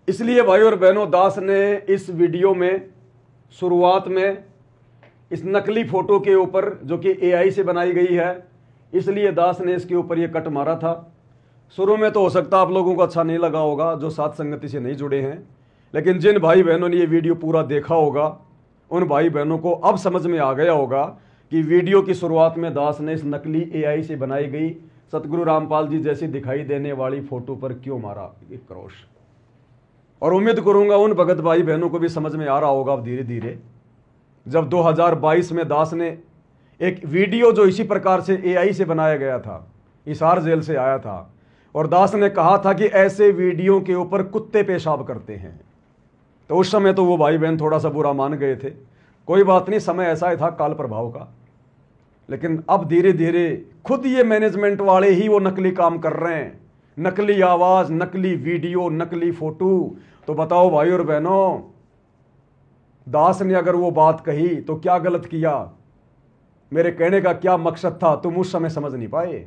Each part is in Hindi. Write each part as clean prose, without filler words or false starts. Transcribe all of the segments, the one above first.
इसलिए भाई और बहनों, दास ने इस वीडियो में शुरुआत में इस नकली फोटो के ऊपर, जो कि एआई से बनाई गई है, इसलिए दास ने इसके ऊपर ये कट मारा था। शुरू में तो हो सकता आप लोगों को अच्छा नहीं लगा होगा जो साथ संगति से नहीं जुड़े हैं, लेकिन जिन भाई बहनों ने ये वीडियो पूरा देखा होगा उन भाई बहनों को अब समझ में आ गया होगा कि वीडियो की शुरुआत में दास ने इस नकली एआई से बनाई गई सतगुरु रामपाल जी जैसी दिखाई देने वाली फोटो पर क्यों मारा एक क्रोश। और उम्मीद करूंगा उन भगत भाई बहनों को भी समझ में आ रहा होगा अब धीरे धीरे, जब 2022 में दास ने एक वीडियो जो इसी प्रकार से एआई से बनाया गया था, हिसार जेल से आया था, और दास ने कहा था कि ऐसे वीडियो के ऊपर कुत्ते पेशाब करते हैं, तो उस समय तो वो भाई बहन थोड़ा सा बुरा मान गए थे। कोई बात नहीं, समय ऐसा ही था काल प्रभाव का। लेकिन अब धीरे धीरे खुद ये मैनेजमेंट वाले ही वो नकली काम कर रहे हैं, नकली आवाज, नकली वीडियो, नकली फोटो। तो बताओ भाई और बहनों, दास ने अगर वो बात कही तो क्या गलत किया? मेरे कहने का क्या मकसद था तुम उस समय समझ नहीं पाए।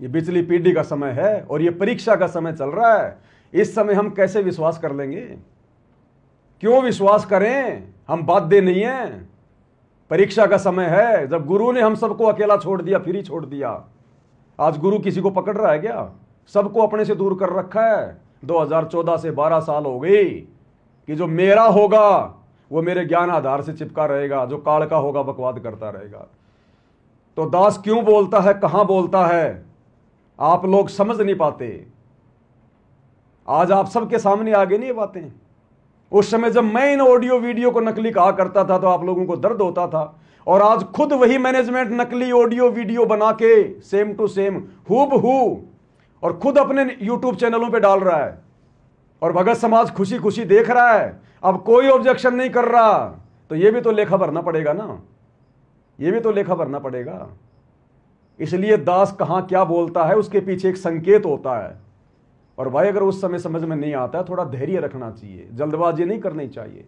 ये पिछली पीढ़ी का समय है और ये परीक्षा का समय चल रहा है। इस समय हम कैसे विश्वास कर लेंगे? क्यों विश्वास करें? हम बाध्य नहीं हैं। परीक्षा का समय है। जब गुरु ने हम सबको अकेला छोड़ दिया, फिर ही छोड़ दिया। आज गुरु किसी को पकड़ रहा है क्या? सबको अपने से दूर कर रखा है। 2014 से 12 साल हो गई कि जो मेरा होगा वो मेरे ज्ञान आधार से चिपका रहेगा, जो काल का होगा बकवाद करता रहेगा। तो दास क्यों बोलता है, कहां बोलता है, आप लोग समझ नहीं पाते। आज आप सबके सामने आ गई नहीं ये बातें। उस समय जब मैं इन ऑडियो वीडियो को नकली कहा करता था तो आप लोगों को दर्द होता था, और आज खुद वही मैनेजमेंट नकली ऑडियो वीडियो बना के सेम टू सेम हूबहू और खुद अपने यूट्यूब चैनलों पे डाल रहा है, और भगत समाज खुशी खुशी देख रहा है। अब कोई ऑब्जेक्शन नहीं कर रहा, तो ये भी तो लेखा भरना पड़ेगा ना, ये भी तो लेखा भरना पड़ेगा। इसलिए दास कहां क्या बोलता है उसके पीछे एक संकेत होता है। और भाई अगर उस समय समझ में नहीं आता है, थोड़ा धैर्य रखना चाहिए, जल्दबाजी नहीं करनी चाहिए।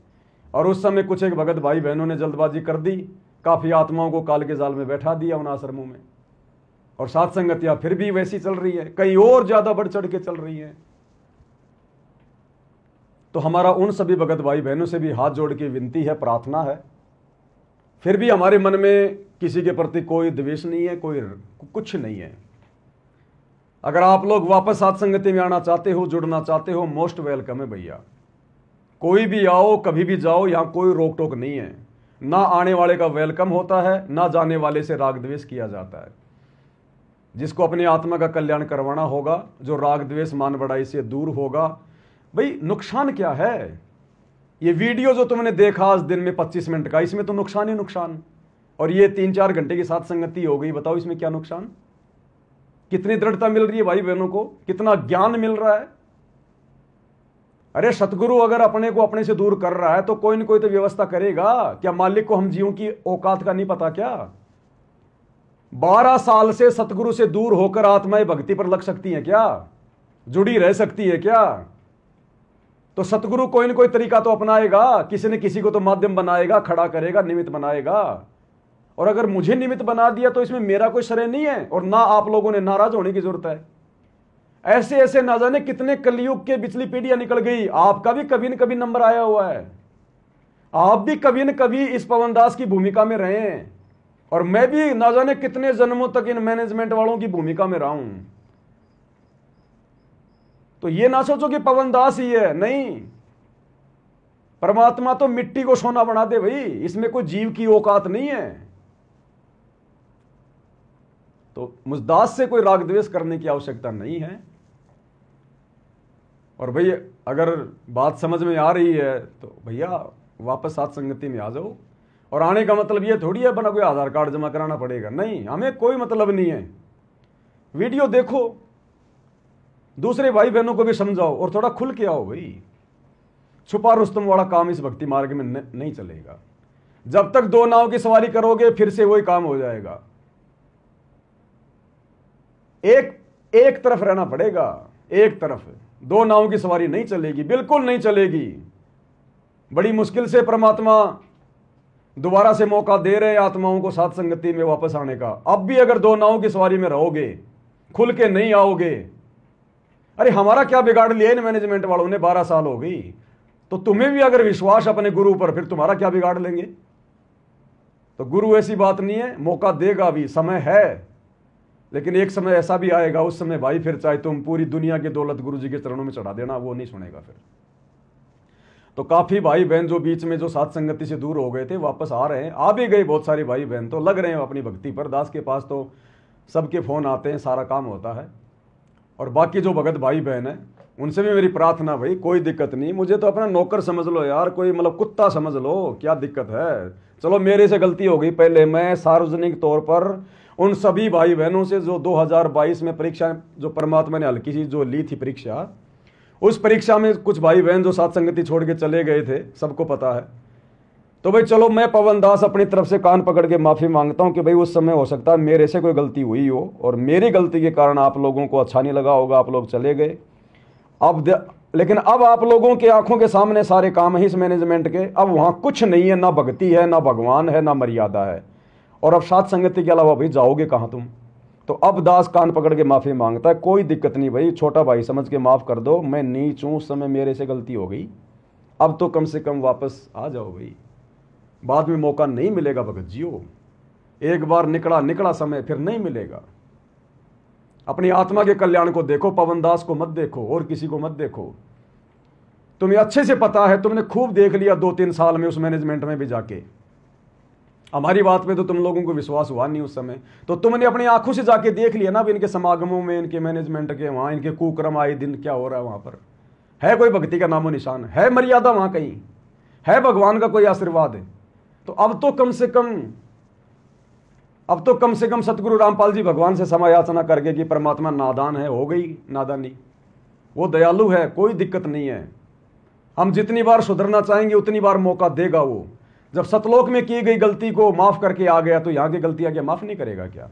और उस समय कुछ एक भगत भाई बहनों ने जल्दबाजी कर दी, काफी आत्माओं को काल के जाल में बैठा दिया उन आश्रमों में, और साथ संगतियां फिर भी वैसी चल रही है, कहीं और ज्यादा बढ़ चढ़ के चल रही है। तो हमारा उन सभी भगत भाई बहनों से भी हाथ जोड़ के विनती है, प्रार्थना है, फिर भी हमारे मन में किसी के प्रति कोई द्वेष नहीं है, कोई कुछ नहीं है। अगर आप लोग वापस साथ संगति में आना चाहते हो, जुड़ना चाहते हो, मोस्ट वेलकम है भैया। कोई भी आओ, कभी भी जाओ, यहां कोई रोक टोक नहीं है। ना आने वाले का वेलकम होता है, ना जाने वाले से राग द्वेष किया जाता है। जिसको अपनी आत्मा का कल्याण करवाना होगा, जो राग द्वेष मान बढ़ाई से दूर होगा। भाई नुकसान क्या है? ये वीडियो जो तुमने देखा आज दिन में 25 मिनट का, इसमें तो नुकसान ही नुकसान। और ये 3-4 घंटे की साथ संगति हो गई, बताओ इसमें क्या नुकसान? कितनी दृढ़ता मिल रही है भाई बहनों को, कितना ज्ञान मिल रहा है। अरे सतगुरु अगर अपने को अपने से दूर कर रहा है तो कोई न कोई तो व्यवस्था करेगा। क्या मालिक को हम जीवों की औकात का नहीं पता क्या? 12 साल से सतगुरु से दूर होकर आत्माएं भक्ति पर लग सकती हैं क्या? जुड़ी रह सकती है क्या? तो सतगुरु कोई न कोई तरीका तो अपनाएगा, किसी न किसी को तो माध्यम बनाएगा, खड़ा करेगा, निमित्त बनाएगा। और अगर मुझे निमित्त बना दिया तो इसमें मेरा कोई श्रेय नहीं है, और ना आप लोगों ने नाराज होने की जरूरत है। ऐसे ऐसे ना जाने कितने कलयुग के पिछली पीढ़ियां निकल गई, आपका भी कभी न कभी नंबर आया हुआ है। आप भी कभी न कभी इस पवनदास की भूमिका में रहे हैं, और मैं भी ना जाने कितने जन्मों तक इन मैनेजमेंट वालों की भूमिका में रहा हूं। तो ये ना सोचो कि पवनदास ही है, नहीं। परमात्मा तो मिट्टी को सोना बना दे भाई, इसमें कोई जीव की औकात नहीं है। तो मुझदास से कोई राग द्वेष करने की आवश्यकता नहीं है। और भैया अगर बात समझ में आ रही है तो भैया वापस साथ संगति में आ जाओ। और आने का मतलब ये थोड़ी है बना कोई आधार कार्ड जमा कराना पड़ेगा, नहीं, हमें कोई मतलब नहीं है। वीडियो देखो, दूसरे भाई बहनों को भी समझाओ और थोड़ा खुल के आओ भाई। छुपा रुस्तम वाला काम इस भक्ति मार्ग में नहीं चलेगा। जब तक 2 नाव की सवारी करोगे फिर से वही काम हो जाएगा। एक तरफ रहना पड़ेगा, एक तरफ। 2 नाव की सवारी नहीं चलेगी, बिल्कुल नहीं चलेगी। बड़ी मुश्किल से परमात्मा दोबारा से मौका दे रहे आत्माओं को साथ संगति में वापस आने का। अब भी अगर 2 नाव की सवारी में रहोगे, खुल के नहीं आओगे, अरे हमारा क्या बिगाड़ लिया इन मैनेजमेंट वालों ने, 12 साल हो गई। तो तुम्हें भी अगर विश्वास अपने गुरु पर, फिर तुम्हारा क्या बिगाड़ लेंगे। तो गुरु ऐसी बात नहीं है, मौका देगा भी, समय है, लेकिन एक समय ऐसा भी आएगा, उस समय भाई फिर चाहे तुम पूरी दुनिया की दौलत गुरु जी के चरणों में चढ़ा देना, वो नहीं सुनेगा फिर। तो काफी भाई बहन जो बीच में जो साथ संगति से दूर हो गए थे वापस आ रहे हैं, आ भी गए बहुत सारे भाई बहन, तो लग रहे हैं अपनी भक्ति पर। दास के पास तो सबके फोन आते हैं, सारा काम होता है। और बाकी जो भगत भाई बहन है उनसे भी मेरी प्रार्थना, भाई कोई दिक्कत नहीं, मुझे तो अपना नौकर समझ लो यार, कोई मतलब कुत्ता समझ लो, क्या दिक्कत है। चलो मेरे से गलती हो गई, पहले मैं सार्वजनिक तौर पर उन सभी भाई बहनों से जो 2022 में परीक्षा जो परमात्मा ने हल्की सी जो ली थी परीक्षा, उस परीक्षा में कुछ भाई बहन जो साथ संगति छोड़ के चले गए थे, सबको पता है। तो भाई चलो मैं पवन दास अपनी तरफ से कान पकड़ के माफी मांगता हूं कि भाई उस समय हो सकता है मेरे से कोई गलती हुई हो और मेरी गलती के कारण आप लोगों को अच्छा नहीं लगा होगा, आप लोग चले गए। लेकिन अब आप लोगों के आंखों के सामने सारे काम है इस मैनेजमेंट के, अब वहां कुछ नहीं है, ना भक्ति है, ना भगवान है, ना मर्यादा है। और अब साथ संगति के अलावा भाई जाओगे कहां तुम। तो अब दास कान पकड़ के माफी मांगता है, कोई दिक्कत नहीं भाई, छोटा भाई समझ के माफ कर दो, मैं नीच हूं, उस समय मेरे से गलती हो गई, अब तो कम से कम वापस आ जाओ भाई, बाद में मौका नहीं मिलेगा भगत जियो। एक बार निकला समय फिर नहीं मिलेगा। अपनी आत्मा के कल्याण को देखो, पवन दास को मत देखो और किसी को मत देखो। तुम्हें अच्छे से पता है, तुमने खूब देख लिया 2-3 साल में उस मैनेजमेंट में भी जाके। हमारी बात में तो तुम लोगों को विश्वास हुआ नहीं उस समय, तो तुमने अपनी आंखों से जाके देख लिया ना, इनके समागमों में, इनके मैनेजमेंट के वहां इनके कुक्रम आए दिन क्या हो रहा है वहां पर। है कोई भक्ति का नामो निशान, है मर्यादा वहां कहीं, है भगवान का कोई आशीर्वाद है। तो अब तो कम से कम सतगुरु रामपाल जी भगवान से क्षमा याचना करके कि परमात्मा नादान है, हो गई नादानी, वो दयालु है, कोई दिक्कत नहीं है। हम जितनी बार सुधरना चाहेंगे उतनी बार मौका देगा वो। जब सतलोक में की गई गलती को माफ करके आ गया तो यहाँ की गलतियां क्या माफ नहीं करेगा क्या।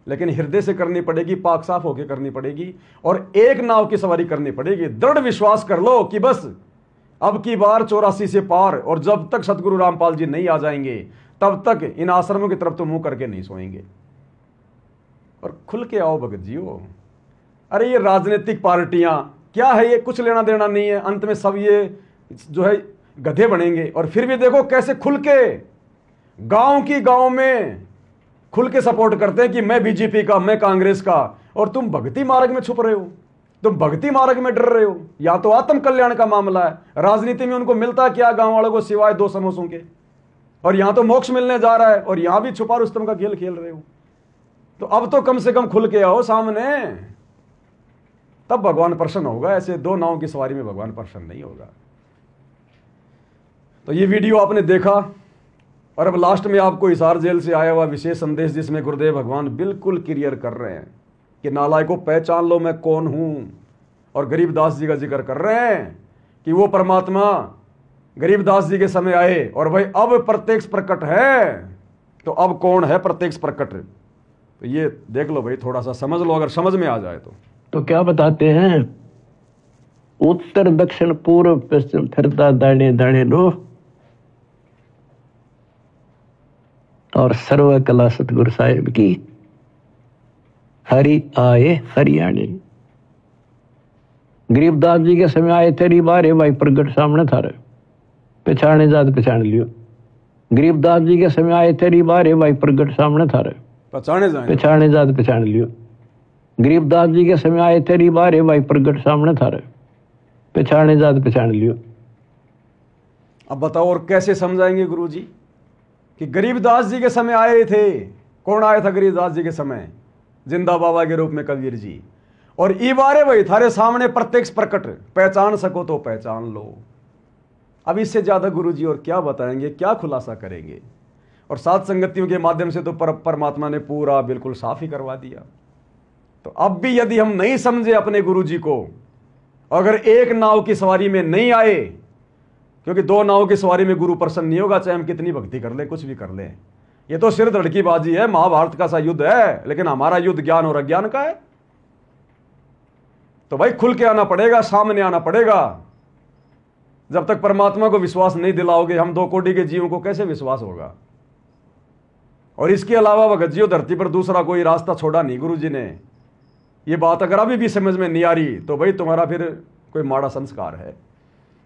लेकिन हृदय से करनी पड़ेगी, पाक साफ होकर करनी पड़ेगी और एक नाव की सवारी करनी पड़ेगी। दृढ़ विश्वास कर लो कि बस अब की बार 84 से पार, और जब तक सतगुरु रामपाल जी नहीं आ जाएंगे तब तक इन आश्रमों की तरफ तो मुंह करके नहीं सोएंगे। और खुल के आओ भगत जियो। अरे ये राजनीतिक पार्टियां क्या है, ये कुछ लेना देना नहीं है, अंत में सब ये जो है गधे बनेंगे। और फिर भी देखो कैसे खुल के गांव में खुल के सपोर्ट करते हैं कि मैं बीजेपी का, मैं कांग्रेस का, और तुम भक्ति मार्ग में छुप रहे हो, तुम भक्ति मार्ग में डर रहे हो। या तो आत्म कल्याण का मामला है, राजनीति में उनको मिलता क्या गांव वालों को सिवाय 2 समोसों के, और यहां तो मोक्ष मिलने जा रहा है और यहां भी छुपा रुस्तम का खेल खेल रहे हो। तो अब तो कम से कम खुल के आओ सामने, तब भगवान प्रसन्न होगा। ऐसे 2 नाव की सवारी में भगवान प्रसन्न नहीं होगा। तो ये वीडियो आपने देखा, और अब लास्ट में आपको हिसार जेल से आया हुआ विशेष संदेश, जिसमें गुरुदेव भगवान बिल्कुल क्लियर कर रहे हैं कि नालायकों पहचान लो मैं कौन हूं। और गरीबदास जी का जिक्र कर रहे हैं कि वो परमात्मा गरीबदास जी के समय आए और भाई अब प्रत्यक्ष प्रकट है। तो अब कौन है प्रत्यक्ष प्रकट, तो ये देख लो भाई, थोड़ा सा समझ लो, अगर समझ में आ जाए तो क्या बताते हैं, उत्तर दक्षिण पूर्व पश्चिम फिरता दाने दाने लो, और सर्व कला सतगुरु साहिब की, हरि आए हरियाणे। गरीबदास जी के समय आए तेरी बारे भाई प्रगट सामने थारे, पहचाने जात पहचान लियो। गरीबदास जी के समय आए तेरी बारे भाई प्रगट सामने थारे, पहचाने जात पहचान लियो। गरीबदास जी के समय आए तेरी बारे भाई प्रगट सामने थारे, पहचाने जात पहचान लियो। अब बताओ और कैसे समझाएंगे गुरु जी कि गरीबदास जी के समय आए थे। कौन आया था गरीबदास जी के समय? जिंदा बाबा के रूप में कबीर जी। और ई बारे भाई थारे सामने प्रत्यक्ष प्रकट, पहचान सको तो पहचान लो। अब इससे ज्यादा गुरु जी और क्या बताएंगे, क्या खुलासा करेंगे। और साथ संगतियों के माध्यम से तो परमात्मा ने पूरा बिल्कुल साफ ही करवा दिया। तो अब भी यदि हम नहीं समझे अपने गुरु जी को, अगर एक नाव की सवारी में नहीं आए, क्योंकि 2 नाव की सवारी में गुरु प्रसन्न नहीं होगा, चाहे हम कितनी भक्ति कर ले, कुछ भी कर ले। ये तो सिर धड़की बाजी है, महाभारत का सा युद्ध है, लेकिन हमारा युद्ध ज्ञान और अज्ञान का है। तो भाई खुल के आना पड़ेगा, सामने आना पड़ेगा। जब तक परमात्मा को विश्वास नहीं दिलाओगे, हम 2 कोटि के जीवों को कैसे विश्वास होगा। और इसके अलावा भगत जी धरती पर दूसरा कोई रास्ता छोड़ा नहीं गुरु जी ने। ये बात अगर अभी भी समझ में नहीं आ रही तो भाई तुम्हारा फिर कोई माड़ा संस्कार है।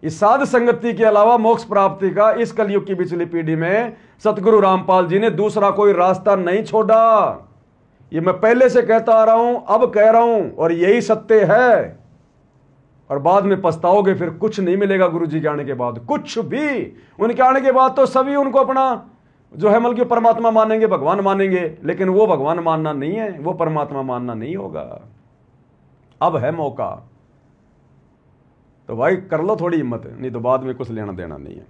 इस साध संगति के अलावा मोक्ष प्राप्ति का इस कलयुग की पिछली पीढ़ी में सतगुरु रामपाल जी ने दूसरा कोई रास्ता नहीं छोड़ा। ये मैं पहले से कहता आ रहा हूं, अब कह रहा हूं, और यही सत्य है। और बाद में पछताओगे, फिर कुछ नहीं मिलेगा गुरु जी के आने के बाद, कुछ भी। उनके आने के बाद तो सभी उनको अपना जो है मतलब परमात्मा मानेंगे, भगवान मानेंगे, लेकिन वो भगवान मानना नहीं है, वो परमात्मा मानना नहीं होगा। अब है मौका, तो भाई कर लो थोड़ी हिम्मत, नहीं तो बाद में कुछ लेना देना नहीं है।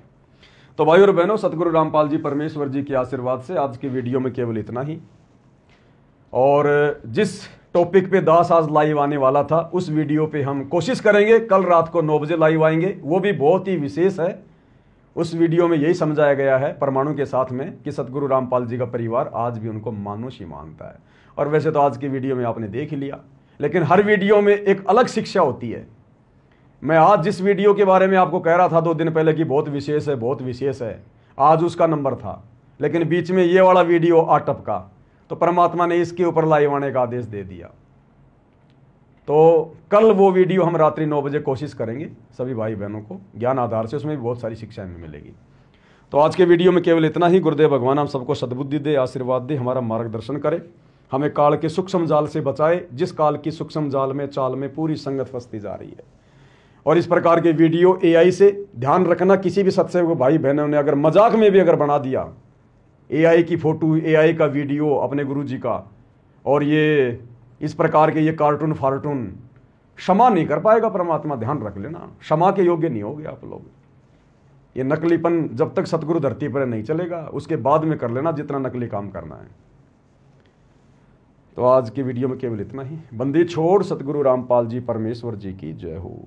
तो भाई और बहनों, सतगुरु रामपाल जी परमेश्वर जी के आशीर्वाद से आज की वीडियो में केवल इतना ही। और जिस टॉपिक पे दास आज लाइव आने वाला था, उस वीडियो पे हम कोशिश करेंगे कल रात को 9 बजे लाइव आएंगे, वो भी बहुत ही विशेष है। उस वीडियो में यही समझाया गया है परमाणु के साथ में कि सतगुरु रामपाल जी का परिवार आज भी उनको मानुष ही मानता है। और वैसे तो आज की वीडियो में आपने देख ही लिया, लेकिन हर वीडियो में एक अलग शिक्षा होती है। मैं आज जिस वीडियो के बारे में आपको कह रहा था 2 दिन पहले कि बहुत विशेष है, बहुत विशेष है, आज उसका नंबर था, लेकिन बीच में ये वाला वीडियो आ टपका, तो परमात्मा ने इसके ऊपर लाइव आने का आदेश दे दिया। तो कल वो वीडियो हम रात्रि 9 बजे कोशिश करेंगे सभी भाई बहनों को ज्ञान आधार से, उसमें भी बहुत सारी शिक्षाएं हमें मिलेगी। तो आज के वीडियो में केवल इतना ही। गुरुदेव भगवान हम सबको सद्बुद्धि दे, आशीर्वाद दे, हमारा मार्गदर्शन करे, हमें काल के सूक्ष्म जाल से बचाए, जिस काल की सूक्ष्म जाल में चाल में पूरी संगत फंसती जा रही है। और इस प्रकार के वीडियो AI से ध्यान रखना, किसी भी सत्संग भाई बहनों ने अगर मजाक में भी अगर बना दिया AI की फोटो, AI का वीडियो अपने गुरु जी का, और ये इस प्रकार के ये कार्टून फार्टून, क्षमा नहीं कर पाएगा परमात्मा, ध्यान रख लेना, क्षमा के योग्य नहीं होगे आप लोग। ये नकलीपन जब तक सतगुरु धरती पर नहीं चलेगा, उसके बाद में कर लेना जितना नकली काम करना है। तो आज की वीडियो में केवल इतना ही। बंदी छोड़ सतगुरु रामपाल जी परमेश्वर जी की जय हो।